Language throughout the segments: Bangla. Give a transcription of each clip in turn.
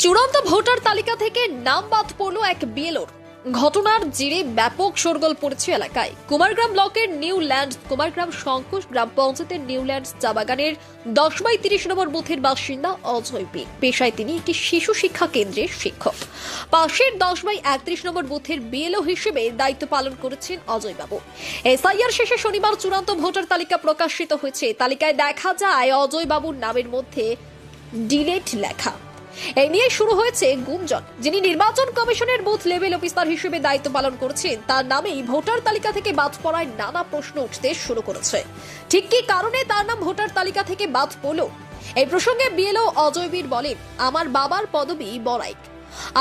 চূড়ান্ত ভোটার তালিকা থেকে নাম বাদ পড়ল এক বিএলওর। ঘটনার জেরে ব্যাপক শোরগোল পড়েছে এলাকায়। কুমারগ্রাম ব্লকের নিউল্যান্ড কুমারগ্রাম সংকুশ গ্রাম পঞ্চায়েতের নিউল্যান্ড চা বাগানের 10/30 নম্বর বুথের বাসিন্দা অজয় বি। পেশায় তিনি একটি শিশু শিক্ষা কেন্দ্রের শিক্ষক। পাশের 10/31 নম্বর বুথের বিএলও হিসেবে দায়িত্ব পালন করেছেন অজয় বাবু। এসআইআর শেষে শনিবার চূড়ান্ত ভোটার তালিকা প্রকাশিত হয়েছে। তালিকায় দেখা যায় অজয় বাবুর নামের মধ্যে ডিলেট লেখা। এই নিয়ে শুরু হয়েছে গুঞ্জন। যিনি নির্বাচন কমিশনের বুথ লেভেল অফিসার হিসেবে দায়িত্ব পালন করছেন তার নামেই ভোটার তালিকা থেকে বাদ পড়ায় নানা প্রশ্ন উঠতে শুরু করেছে। ঠিক কি কারণে তার নাম ভোটার তালিকা থেকে বাদ পড়ল? এই প্রসঙ্গে বিএলও অজয় বীর বলেন, আমার বাবার পদবি বড়াইক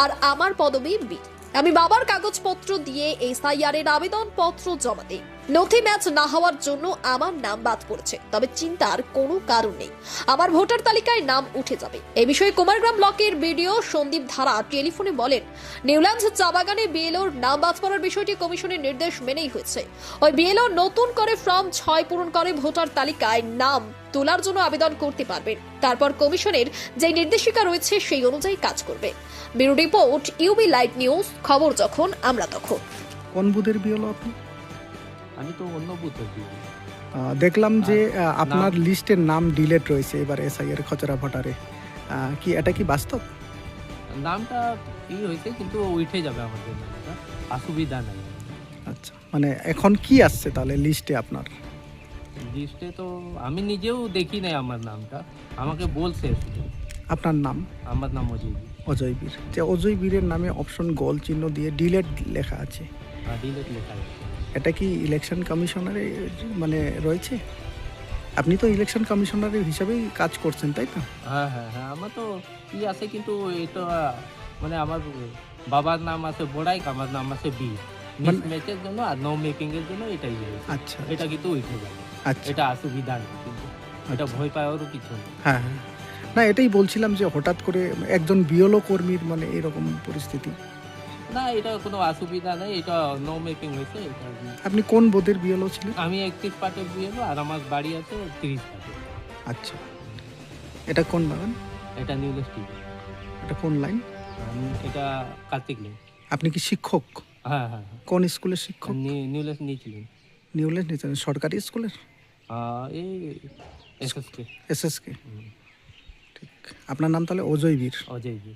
আর আমার পদবি বীর। আমি বাবার কাগজপত্র দিয়ে এসআইআর এর আবেদন পত্র জমা দিই। নথি ম্যাচ না হওয়ার জন্য আমার নাম বাদ পড়েছে, তবে চিন্তার কোনো কারণ নেই, আমার ভোটার তালিকায় নাম উঠে যাবে। এই বিষয়ে কুমারগ্রাম ব্লকের বিডিও সন্দীপ ধারা টেলিফোনে বলেন, নিউল্যান্ড চা বাগানে বিএলওর নাম বাদ পড়ার বিষয়টি কমিশনের নির্দেশ মেনেই হয়েছে। ওই বিএলও নতুন করে ফর্ম 6 পূরণ করে ভোটার তালিকায় নাম তোলার জন্য আবেদন করতে পারবেন। তারপর কমিশনের যে নির্দেশিকা রয়েছে সেই অনুযায়ী কাজ করবে। Bureau report, UB live news. খবর যখন আমরা তখন। কোন বুথের বিএলও আপনি? আমি তো অন্য বুথের বিএলও। দেখলাম যে আপনার লিস্টের নাম ডিলেট রয়েছে এবার এসআইআর খচরা ভোটারে। কি এটা কি বাস্তব? নামটা কি হয়েছে, কিন্তু উঠে যাবে আমাদের নামটা, অসুবিধা নাই। আচ্ছা, মানে এখন কি আসছে তাহলে লিস্টে আপনার? লিস্টে তো আমি নিজেও দেখি নাই আমার নামটা, আমাকে বলছে শুধু। আপনার নাম? আমার নাম অজয়। অজয় বীর। যে অজয় বীরের নামে অপশন গোল চিহ্ন দিয়ে ডিলেট লেখা আছে, ডিলেট লেখা আছে। এটা কি ইলেকশন কমিশনারে মানে রয়েছে? আপনি তো ইলেকশন কমিশনারের হিসাবেই কাজ করছেন, তাই তো? হ্যাঁ হ্যাঁ হ্যাঁ, আমার তো কি আছে, কিন্তু এটা মানে আমার বাবার নাম আছে বড়াইক, আমার নাম আছে বীর। ম্যাচের জন্য আর নো মেকিং এর জন্য এটাই হয়েছে। আচ্ছা, এটা কিন্তু উঠে যাবে। আচ্ছা, এটা অসুবিধা নেই, কিন্তু এটা ভয় পাওয়ারও কিছু নেই। হ্যাঁ হ্যাঁ, না এটাই বলছিলাম যে হঠাৎ করে একজন বিএলও কর্মীর মানে এরকম পরিস্থিতি। না, এটা কোনো অসুবিধা নেই, এটা নো মেকিং হয়েছে। এটা আপনি কোন বোধের বিএলও ছিলেন? আমি 31 পাটের বিয়েলো, আর আমার বাড়ি আছে 30 পাটে। আচ্ছা, এটা কোন বাগান? এটা নিউল্যান্ড স্ট্রিট। এটা কোন লাইন? এটা কার্তিক লেন। আপনি কি শিক্ষক? হ্যাঁ হ্যাঁ হ্যাঁ, কোন স্কুলের শিক্ষক? নিউল্যান্ড নিয়েছিলেন। নিউল্যান্ড নিয়েছেন? সরকারি স্কুলের? এই এসএসকে। এসএসকে। ঠিক। আপনার নাম তাহলে অজয় বীর? অজয় জি।